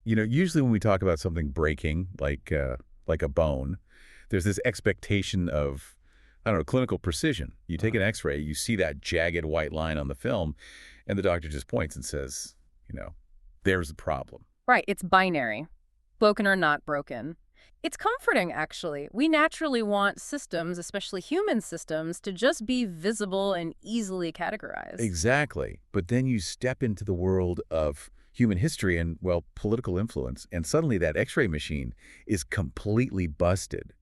Usually when we talk about something breaking, like a bone, there's this expectation of, I don't know, clinical precision. You take an X-ray, you see that jagged white line on the film, and the doctor just points and says, you know, there's the problem. Right, it's binary. Broken or not broken. It's comforting, actually. We naturally want systems, especially human systems, to just be visible and easily categorized. Exactly. But then you step into the world of human history and, well, political influence, and suddenly that X-ray machine is completely busted.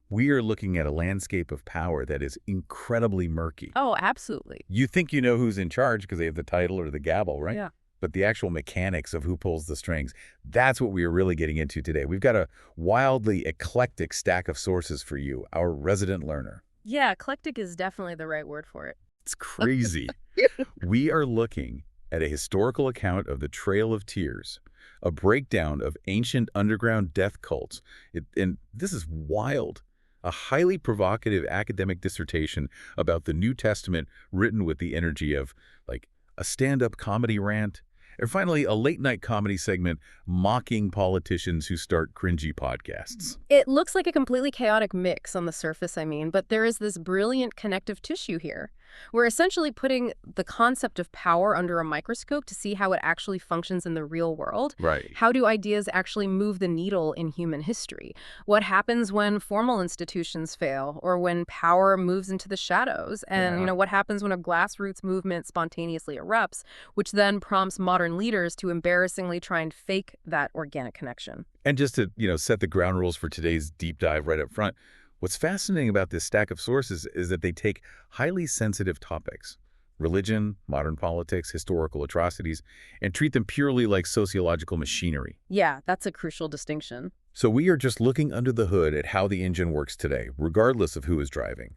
We are looking at a landscape of power that is incredibly murky. Oh, absolutely. You think you know who's in charge because they have the title or the gavel, right? Yeah. But the actual mechanics of who pulls the strings, that's what we are really getting into today. We've got a wildly eclectic stack of sources for you, our resident learner. Yeah, eclectic is definitely the right word for it. It's crazy. We are looking at a historical account of the Trail of Tears, a breakdown of ancient underground death cults. And this is wild. A highly provocative academic dissertation about the New Testament written with the energy of, like, a stand-up comedy rant, or finally a late-night comedy segment mocking politicians who start cringy podcasts. It looks like a completely chaotic mix on the surface, but there is this brilliant connective tissue here. We're essentially putting the concept of power under a microscope to see how it actually functions in the real world. Right. How do ideas actually move the needle in human history? What happens when formal institutions fail or when power moves into the shadows? And, Yeah. what happens when a grassroots movement spontaneously erupts, which then prompts modern leaders to embarrassingly try and fake that organic connection? And just to, set the ground rules for today's deep dive right up front, what's fascinating about this stack of sources is that they take highly sensitive topics, religion, modern politics, historical atrocities, and treat them purely like sociological machinery. Yeah, that's a crucial distinction. So we are just looking under the hood at how the engine works today, regardless of who is driving.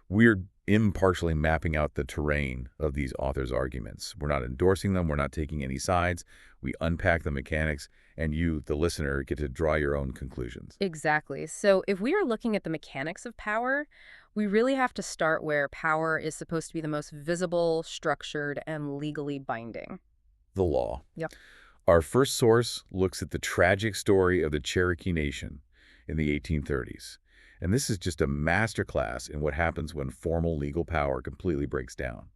We're impartially mapping out the terrain of these authors' arguments. We're not endorsing them. We're not taking any sides. We unpack the mechanics, and you, the listener, get to draw your own conclusions. Exactly. So if we are looking at the mechanics of power, we really have to start where power is supposed to be the most visible, structured, and legally binding. The law. Yep. Our first source looks at the tragic story of the Cherokee Nation in the 1830s. And this is just a masterclass in what happens when formal legal power completely breaks down.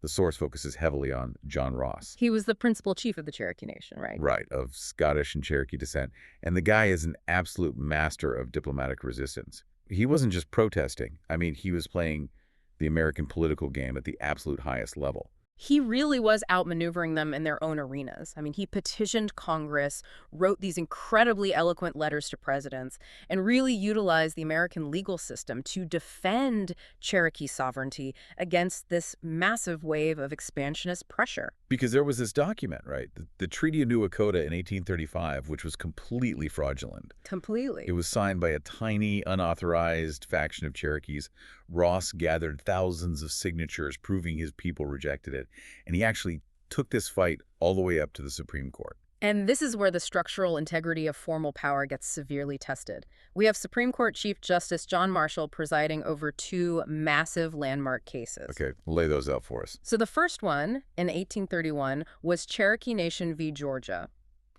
The source focuses heavily on John Ross. He was the principal chief of the Cherokee Nation, right? Right, of Scottish and Cherokee descent. And the guy is an absolute master of diplomatic resistance. He wasn't just protesting. I mean, he was playing the American political game at the absolute highest level. He really was outmaneuvering them in their own arenas. He petitioned Congress, wrote these incredibly eloquent letters to presidents, and really utilized the American legal system to defend Cherokee sovereignty against this massive wave of expansionist pressure. Because there was this document, right? The Treaty of New Dakota in 1835, which was completely fraudulent. Completely. It was signed by a tiny, unauthorized faction of Cherokees. Ross gathered thousands of signatures proving his people rejected it, and he actually took this fight all the way up to the Supreme Court. And this is where the structural integrity of formal power gets severely tested. We have Supreme Court Chief Justice John Marshall presiding over two massive landmark cases. Okay, lay those out for us. So the first one, in 1831, was Cherokee Nation v. Georgia.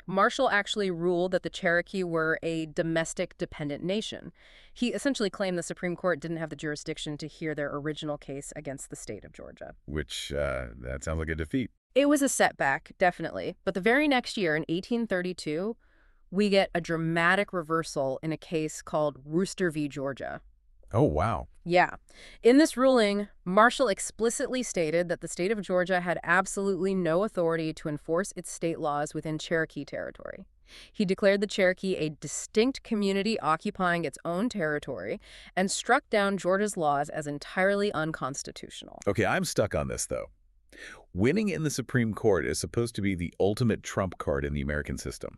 Marshall actually ruled that the Cherokee were a domestic dependent nation. He essentially claimed the Supreme Court didn't have the jurisdiction to hear their original case against the state of Georgia. Which, that sounds like a defeat. It was a setback, definitely. But the very next year, in 1832, we get a dramatic reversal in a case called Rooster v. Georgia. Oh, wow. Yeah. In this ruling, Marshall explicitly stated that the state of Georgia had absolutely no authority to enforce its state laws within Cherokee territory. He declared the Cherokee a distinct community occupying its own territory and struck down Georgia's laws as entirely unconstitutional. Okay, I'm stuck on this, though. Winning in the Supreme Court is supposed to be the ultimate trump card in the American system.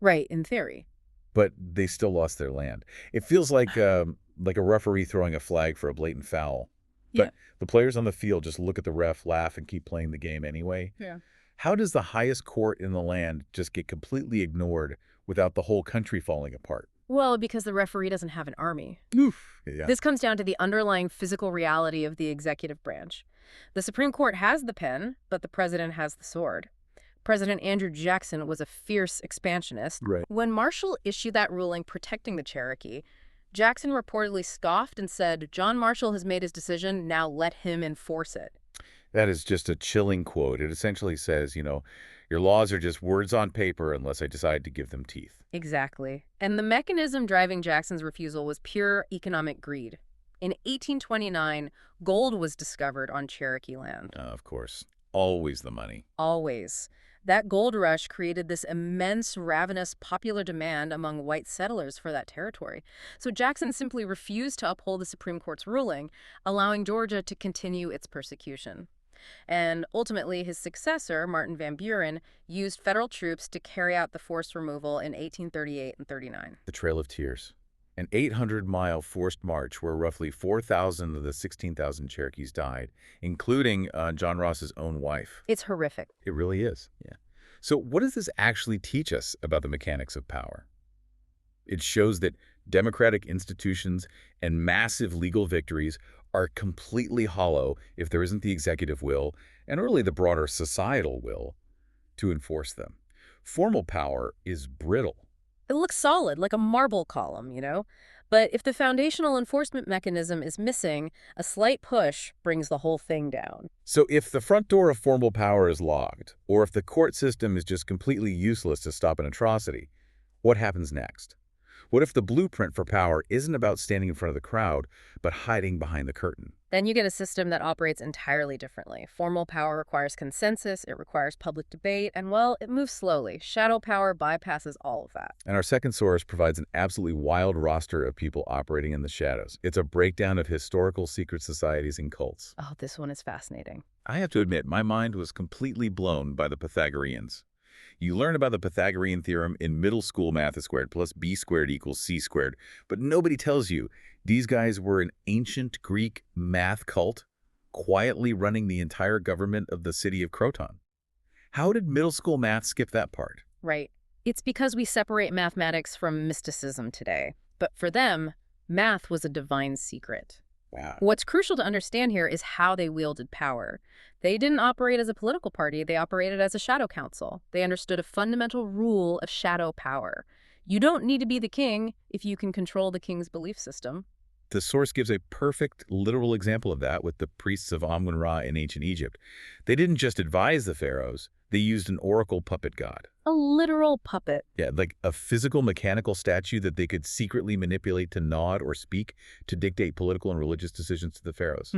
Right, in theory. But they still lost their land. It feels like a referee throwing a flag for a blatant foul. Yeah. But the players on the field just look at the ref, laugh, and keep playing the game anyway. Yeah. How does the highest court in the land just get completely ignored without the whole country falling apart? Well, because the referee doesn't have an army. Oof. Yeah. This comes down to the underlying physical reality of the executive branch. The Supreme Court has the pen, but the president has the sword. President Andrew Jackson was a fierce expansionist. Right. When Marshall issued that ruling protecting the Cherokee, Jackson reportedly scoffed and said, "John Marshall has made his decision, now let him enforce it." That is just a chilling quote. It essentially says, your laws are just words on paper unless I decide to give them teeth. Exactly. And the mechanism driving Jackson's refusal was pure economic greed. In 1829, gold was discovered on Cherokee land. Of course. Always the money. Always. That gold rush created this immense, ravenous popular demand among white settlers for that territory. So Jackson simply refused to uphold the Supreme Court's ruling, allowing Georgia to continue its persecution. And ultimately, his successor, Martin Van Buren, used federal troops to carry out the forced removal in 1838 and 39. The Trail of Tears. An 800-mile forced march where roughly 4,000 of the 16,000 Cherokees died, including John Ross's own wife. It's horrific. It really is. Yeah. So what does this actually teach us about the mechanics of power? It shows that democratic institutions and massive legal victories are completely hollow if there isn't the executive will, and really the broader societal will, to enforce them. Formal power is brittle. It looks solid, like a marble column, But if the foundational enforcement mechanism is missing, a slight push brings the whole thing down. So if the front door of formal power is locked, or if the court system is just completely useless to stop an atrocity, what happens next? What if the blueprint for power isn't about standing in front of the crowd, but hiding behind the curtain? Then you get a system that operates entirely differently. Formal power requires consensus, it requires public debate, and, well, it moves slowly. Shadow power bypasses all of that. And our second source provides an absolutely wild roster of people operating in the shadows. It's a breakdown of historical secret societies and cults. Oh, this one is fascinating. I have to admit, my mind was completely blown by the Pythagoreans. You learn about the Pythagorean theorem in middle school math squared plus b squared equals c squared, but nobody tells you these guys were an ancient Greek math cult quietly running the entire government of the city of Croton. How did middle school math skip that part? Right. It's because we separate mathematics from mysticism today. But for them, math was a divine secret. Wow. What's crucial to understand here is how they wielded power. They didn't operate as a political party, they operated as a shadow council. They understood a fundamental rule of shadow power. You don't need to be the king if you can control the king's belief system. The source gives a perfect literal example of that with the priests of Amun-Ra in ancient Egypt. They didn't just advise the pharaohs, they used an oracle puppet god. A literal puppet. Yeah, like a physical mechanical statue that they could secretly manipulate to nod or speak to dictate political and religious decisions to the pharaohs.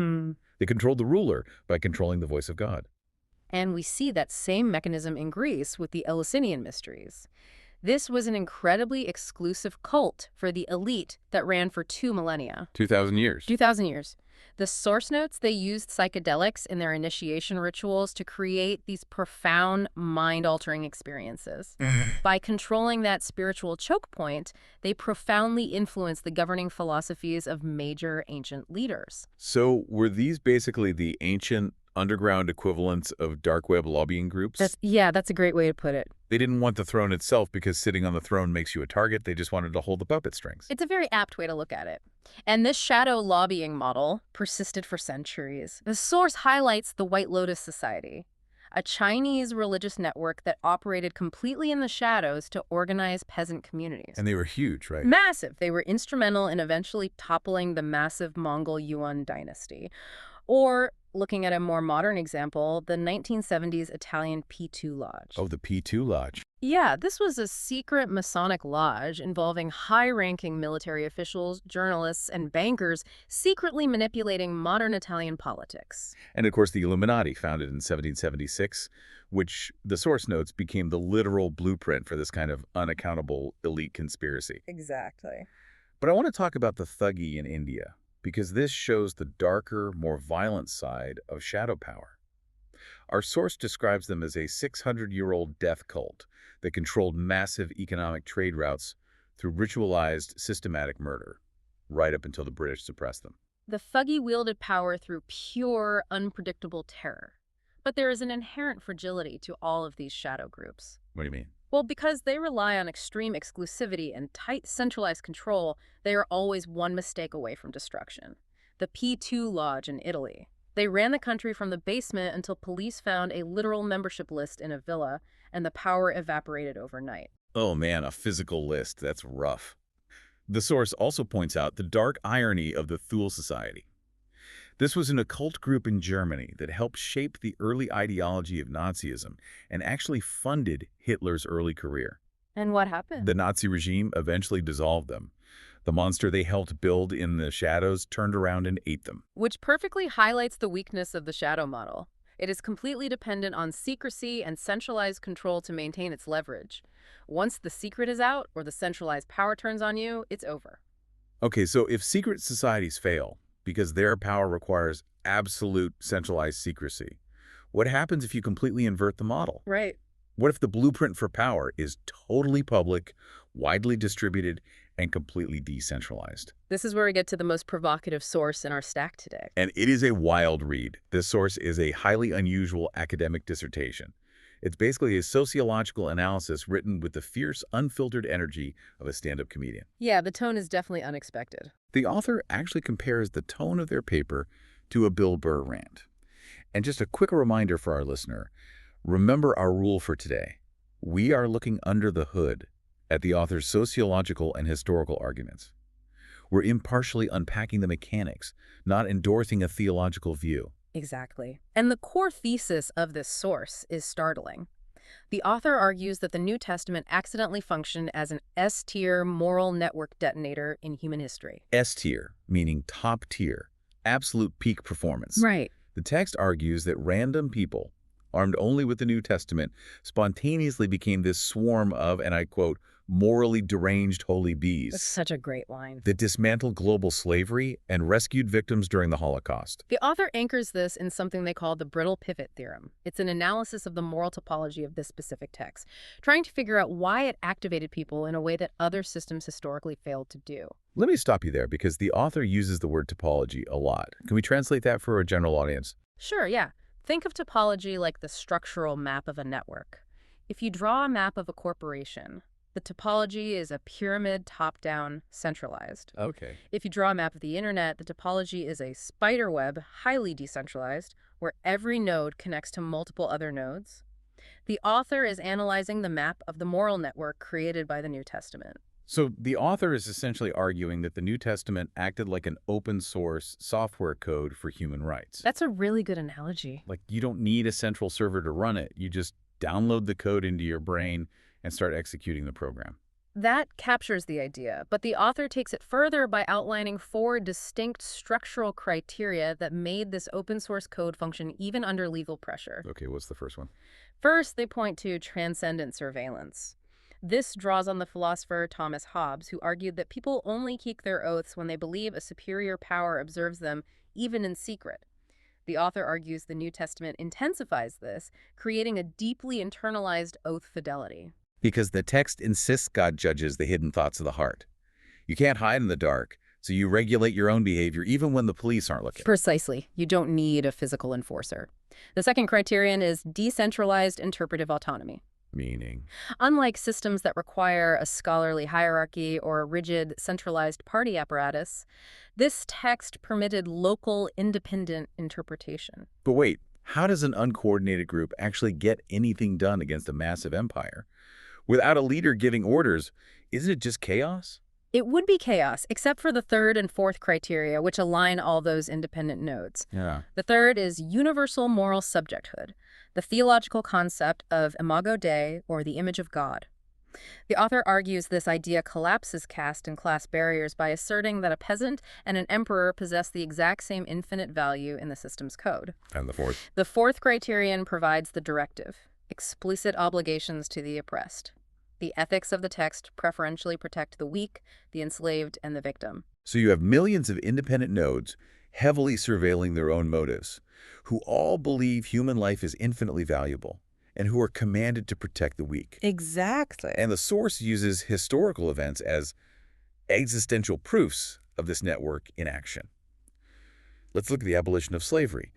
They controlled the ruler by controlling the voice of God. And we see that same mechanism in Greece with the Eleusinian mysteries. This was an incredibly exclusive cult for the elite that ran for 2 millennia. 2,000 years. 2,000 years. The source notes they used psychedelics in their initiation rituals to create these profound, mind-altering experiences. By controlling that spiritual choke point, they profoundly influenced the governing philosophies of major ancient leaders. So were these basically the ancient underground equivalents of dark web lobbying groups? That's a great way to put it. They didn't want the throne itself because sitting on the throne makes you a target. They just wanted to hold the puppet strings. It's a very apt way to look at it. And this shadow lobbying model persisted for centuries. The source highlights the White Lotus Society, a Chinese religious network that operated completely in the shadows to organize peasant communities. And they were huge, right? Massive. They were instrumental in eventually toppling the massive Mongol Yuan dynasty. Or, looking at a more modern example, the 1970s Italian P2 Lodge. Oh, the P2 Lodge. Yeah, this was a secret Masonic lodge involving high-ranking military officials, journalists, and bankers secretly manipulating modern Italian politics. And of course, the Illuminati, founded in 1776, which the source notes became the literal blueprint for this kind of unaccountable elite conspiracy. Exactly. But I want to talk about the Thuggee in India, because this shows the darker, more violent side of shadow power. Our source describes them as a 600-year-old death cult that controlled massive economic trade routes through ritualized, systematic murder, right up until the British suppressed them. The Thuggee wielded power through pure, unpredictable terror. But there is an inherent fragility to all of these shadow groups. What do you mean? Well, because they rely on extreme exclusivity and tight centralized control, they are always one mistake away from destruction. The P2 Lodge in Italy. They ran the country from the basement until police found a literal membership list in a villa, and the power evaporated overnight. Oh man, a physical list. That's rough. The source also points out the dark irony of the Thule Society. This was an occult group in Germany that helped shape the early ideology of Nazism and actually funded Hitler's early career. And what happened? The Nazi regime eventually dissolved them. The monster they helped build in the shadows turned around and ate them. Which perfectly highlights the weakness of the shadow model. It is completely dependent on secrecy and centralized control to maintain its leverage. Once the secret is out or the centralized power turns on you, it's over. Okay, so if secret societies fail because their power requires absolute centralized secrecy, what happens if you completely invert the model? Right. What if the blueprint for power is totally public, widely distributed, and completely decentralized? This is where we get to the most provocative source in our stack today. And it is a wild read. This source is a highly unusual academic dissertation. It's basically a sociological analysis written with the fierce, unfiltered energy of a stand-up comedian. Yeah, the tone is definitely unexpected. The author actually compares the tone of their paper to a Bill Burr rant. And just a quick reminder for our listener, remember our rule for today. We are looking under the hood at the author's sociological and historical arguments. We're impartially unpacking the mechanics, not endorsing a theological view. Exactly. And the core thesis of this source is startling. The author argues that the New Testament accidentally functioned as an S-tier moral network detonator in human history. S-tier, meaning top tier, absolute peak performance. Right. The text argues that random people, armed only with the New Testament, spontaneously became this swarm of, and I quote, morally deranged holy That's bees such a great line. that dismantled global slavery and rescued victims during the Holocaust. The author anchors this in something they call the brittle pivot theorem. It's an analysis of the moral topology of this specific text, trying to figure out why it activated people in a way that other systems historically failed to do. Let me stop you there because the author uses the word topology a lot. Can we translate that for a general audience? Sure, yeah. Think of topology like the structural map of a network. If you draw a map of a corporation, the topology is a pyramid, top-down, centralized. Okay. If you draw a map of the internet, the topology is a spider web, highly decentralized, where every node connects to multiple other nodes. The author is analyzing the map of the moral network created by the New Testament. So the author is essentially arguing that the New Testament acted like an open source software code for human rights. That's a really good analogy. Like you don't need a central server to run it. You just download the code into your brain and start executing the program. That captures the idea, but the author takes it further by outlining 4 distinct structural criteria that made this open source code function even under legal pressure. Okay, what's the first one? First, they point to transcendent surveillance. This draws on the philosopher Thomas Hobbes, who argued that people only keep their oaths when they believe a superior power observes them, even in secret. The author argues the New Testament intensifies this, creating a deeply internalized oath fidelity. Because the text insists God judges the hidden thoughts of the heart. You can't hide in the dark, so you regulate your own behavior even when the police aren't looking. Precisely. You don't need a physical enforcer. The second criterion is decentralized interpretive autonomy. Meaning? Unlike systems that require a scholarly hierarchy or a rigid, centralized party apparatus, this text permitted local, independent interpretation. But wait, how does an uncoordinated group actually get anything done against a massive empire? Without a leader giving orders, isn't it just chaos? It would be chaos, except for the third and fourth criteria, which align all those independent nodes. Yeah. The third is universal moral subjecthood, the theological concept of imago Dei, or the image of God. The author argues this idea collapses caste and class barriers by asserting that a peasant and an emperor possess the exact same infinite value in the system's code. And the fourth? The fourth criterion provides the directive, explicit obligations to the oppressed. The ethics of the text preferentially protect the weak, the enslaved, and the victim. So you have millions of independent nodes heavily surveilling their own motives, who all believe human life is infinitely valuable, and who are commanded to protect the weak. Exactly. And the source uses historical events as existential proofs of this network in action. Let's look at the abolition of slavery.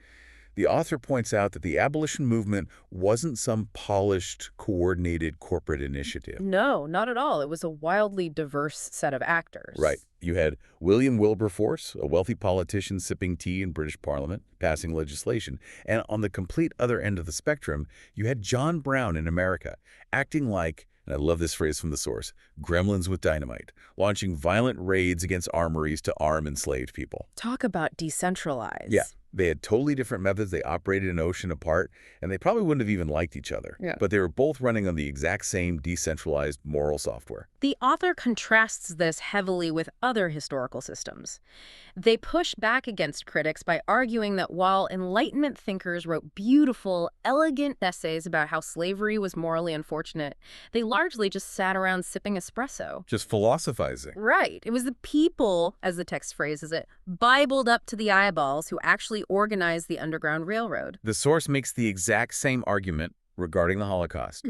The author points out that the abolition movement wasn't some polished, coordinated corporate initiative. No, not at all. It was a wildly diverse set of Right. actors. You had William Wilberforce, a wealthy politician sipping tea in British Parliament, passing legislation. And on the complete other end of the spectrum, you had John Brown in America, acting like, and I love this phrase from the source, gremlins with dynamite, launching violent raids against armories to arm enslaved people. Talk about Yeah, decentralize. they had totally different methods. They operated an ocean apart, and they probably wouldn't have even liked each other. Yeah. But they were both running on the exact same decentralized moral software. The author contrasts this heavily with other historical systems. They push back against critics by arguing that while Enlightenment thinkers wrote beautiful, elegant essays about how slavery was morally unfortunate, they largely just sat around sipping espresso. Just philosophizing. Right. It was the people, as the text phrases it, Bibled up to the eyeballs who actually organized the Underground Railroad. The source makes the exact same argument regarding the Holocaust.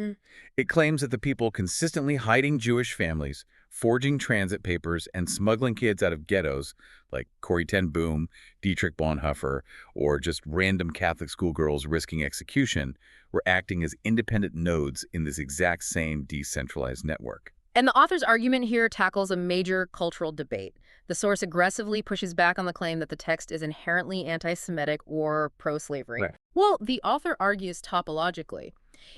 It claims that the people consistently hiding Jewish families, forging transit papers, and smuggling kids out of ghettos, like Corrie ten Boom, Dietrich Bonhoeffer, or just random Catholic schoolgirls risking execution, were acting as independent nodes in this exact same decentralized network. And the author's argument here tackles a major cultural debate. The source aggressively pushes back on the claim that the text is inherently anti-Semitic or pro-slavery. Right. Well, the author argues topologically.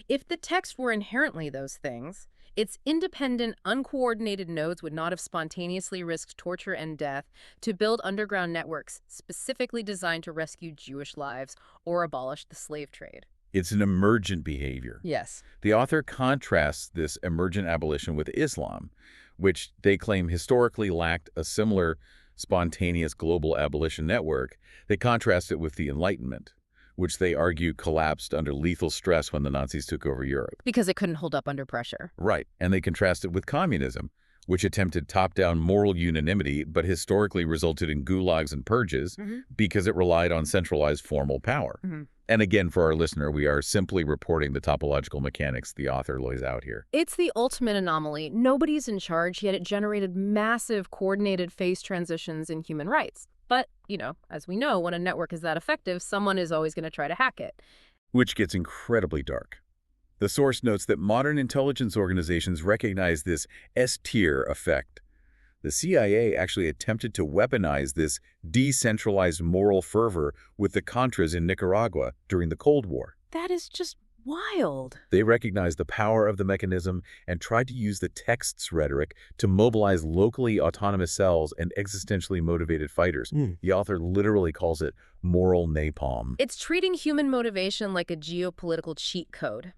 If the text were inherently those things, its independent, uncoordinated nodes would not have spontaneously risked torture and death to build underground networks specifically designed to rescue Jewish lives or abolish the slave trade. It's an emergent behavior. Yes. The author contrasts this emergent abolition with Islam, which they claim historically lacked a similar spontaneous global abolition network. They contrast it with the Enlightenment, which they argue collapsed under lethal stress when the Nazis took over Europe. Because it couldn't hold up under pressure. Right. And they contrast it with communism, which attempted top-down moral unanimity but historically resulted in gulags and purges because it relied on centralized formal power. And again, for our listener, we are simply reporting the topological mechanics the author lays out here. It's the ultimate anomaly. Nobody's in charge, yet it generated massive coordinated phase transitions in human rights. But, as we know, when a network is that effective, someone is always going to try to hack it. Which gets incredibly dark. The source notes that modern intelligence organizations recognize this S-tier effect. The CIA actually attempted to weaponize this decentralized moral fervor with the Contras in Nicaragua during the Cold War. That is just wild. They recognized the power of the mechanism and tried to use the text's rhetoric to mobilize locally autonomous cells and existentially motivated fighters. The author literally calls it moral napalm. It's treating human motivation like a geopolitical cheat code.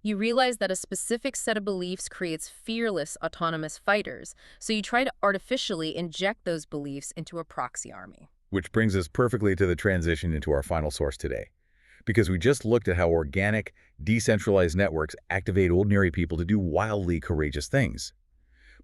You realize that a specific set of beliefs creates fearless, autonomous fighters, so you try to artificially inject those beliefs into a proxy army. Which brings us perfectly to the transition into our final source today. Because we just looked at how organic, decentralized networks activate ordinary people to do wildly courageous things.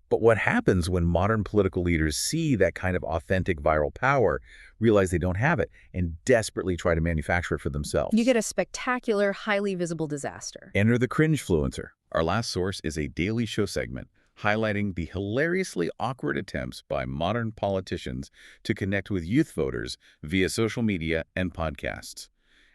But what happens when modern political leaders see that kind of authentic viral power, realize they don't have it, and desperately try to manufacture it for themselves? You get a spectacular, highly visible disaster. Enter the cringefluencer. Our last source is a daily show segment highlighting the hilariously awkward attempts by modern politicians to connect with youth voters via social media and podcasts.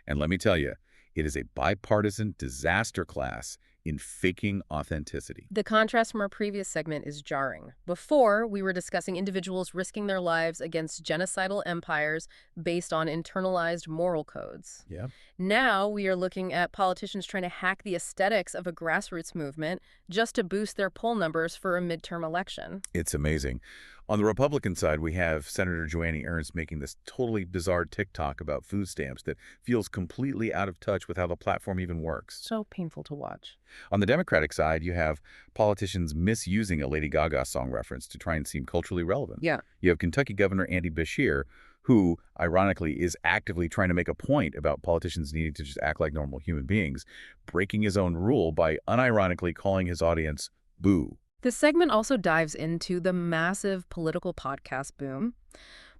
And let me tell you, it is a bipartisan disaster class in faking authenticity. The contrast from our previous segment is jarring. Before, we were discussing individuals risking their lives against genocidal empires based on internalized moral codes. Yeah. Now, we are looking at politicians trying to hack the aesthetics of a grassroots movement just to boost their poll numbers for a midterm election. It's amazing. On the Republican side, we have Senator Joanne Ernst making this totally bizarre TikTok about food stamps that feels completely out of touch with how the platform even works. So painful to watch. On the Democratic side, you have politicians misusing a Lady Gaga song reference to try and seem culturally relevant. Yeah. You have Kentucky Governor Andy Beshear, who, ironically, is actively trying to make a point about politicians needing to just act like normal human beings, breaking his own rule by unironically calling his audience boo. This segment also dives into the massive political podcast boom.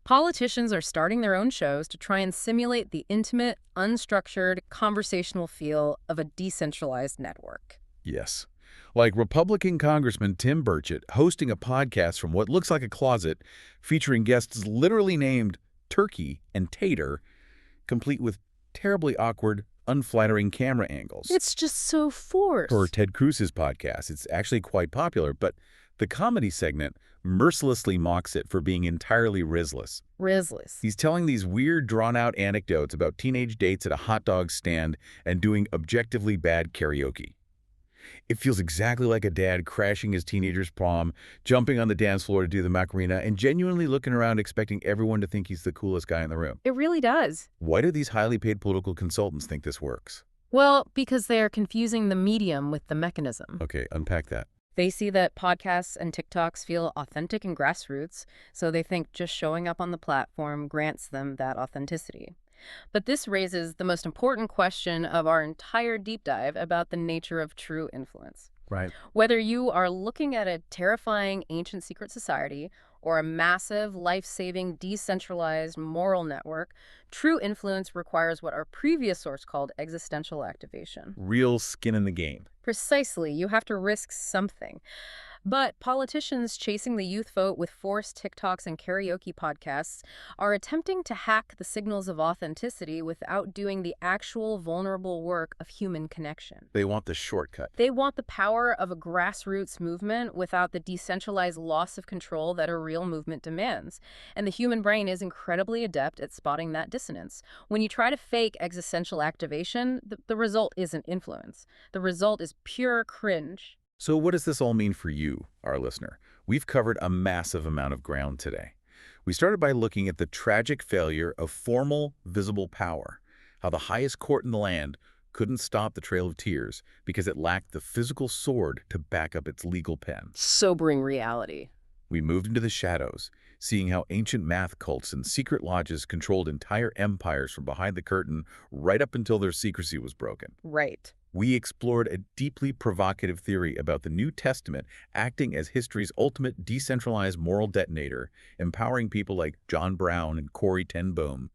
Politicians are starting their own shows to try and simulate the intimate, unstructured, conversational feel of a decentralized network. Yes. Like Republican Congressman Tim Burchett hosting a podcast from what looks like a closet featuring guests literally named Turkey and Tater, complete with terribly awkward, unflattering camera angles. It's just so For forced. Ted Cruz's podcast, it's actually quite popular, but the comedy segment mercilessly mocks it for being entirely risless. Risless. He's telling these weird, drawn-out anecdotes about teenage dates at a hot dog stand and doing objectively bad karaoke. It feels exactly like a dad crashing his teenager's prom, jumping on the dance floor to do the Macarena, and genuinely looking around expecting everyone to think he's the coolest guy in the room. It really does. Why do these highly paid political consultants think this works? Well, because they are confusing the medium with the mechanism. Okay, unpack that. They see that podcasts and TikToks feel authentic and grassroots, so they think just showing up on the platform grants them that authenticity. But this raises the most important question of our entire deep dive about the nature of true influence. Right. Whether you are looking at a terrifying ancient secret society or a massive, life-saving, decentralized moral network, true influence requires what our previous source called existential activation. Real skin in the game. Precisely, you have to risk something. But politicians chasing the youth vote with forced TikToks and karaoke podcasts are attempting to hack the signals of authenticity without doing the actual vulnerable work of human connection. They want the shortcut. They want the power of a grassroots movement without the decentralized loss of control that a real movement demands. And the human brain is incredibly adept at spotting that dissonance. When you try to fake existential activation, the result isn't influence. The result is pure cringe. So what does this all mean for you, our listener? We've covered a massive amount of ground today. We started by looking at the tragic failure of formal, visible power, how the highest court in the land couldn't stop the Trail of Tears because it lacked the physical sword to back up its legal pen. Sobering reality. We moved into the shadows, seeing how ancient math cults and secret lodges controlled entire empires from behind the curtain right up until their secrecy was broken. Right. We explored a deeply provocative theory about the New Testament acting as history's ultimate decentralized moral detonator, empowering people like John Brown and Corrie ten Boom.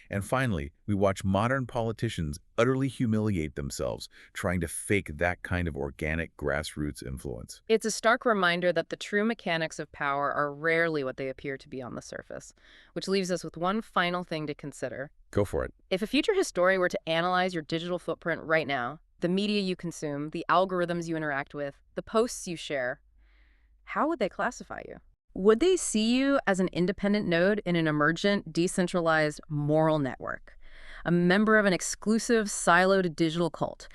And finally, we watch modern politicians utterly humiliate themselves trying to fake that kind of organic grassroots influence. It's a stark reminder that the true mechanics of power are rarely what they appear to be on the surface, which leaves us with one final thing to consider. Go for it. If a future historian were to analyze your digital footprint right now, the media you consume, the algorithms you interact with, the posts you share, how would they classify you? Would they see you as an independent node in an emergent, decentralized moral network, a member of an exclusive, siloed digital cult,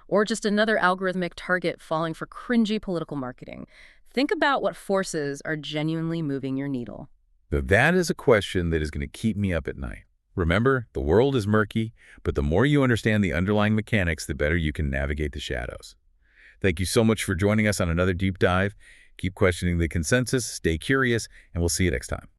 or just another algorithmic target falling for cringy political marketing? Think about what forces are genuinely moving your needle. That is a question that is going to keep me up at night. Remember, the world is murky, but the more you understand the underlying mechanics, the better you can navigate the shadows. Thank you so much for joining us on another deep dive. Keep questioning the consensus, stay curious, and we'll see you next time.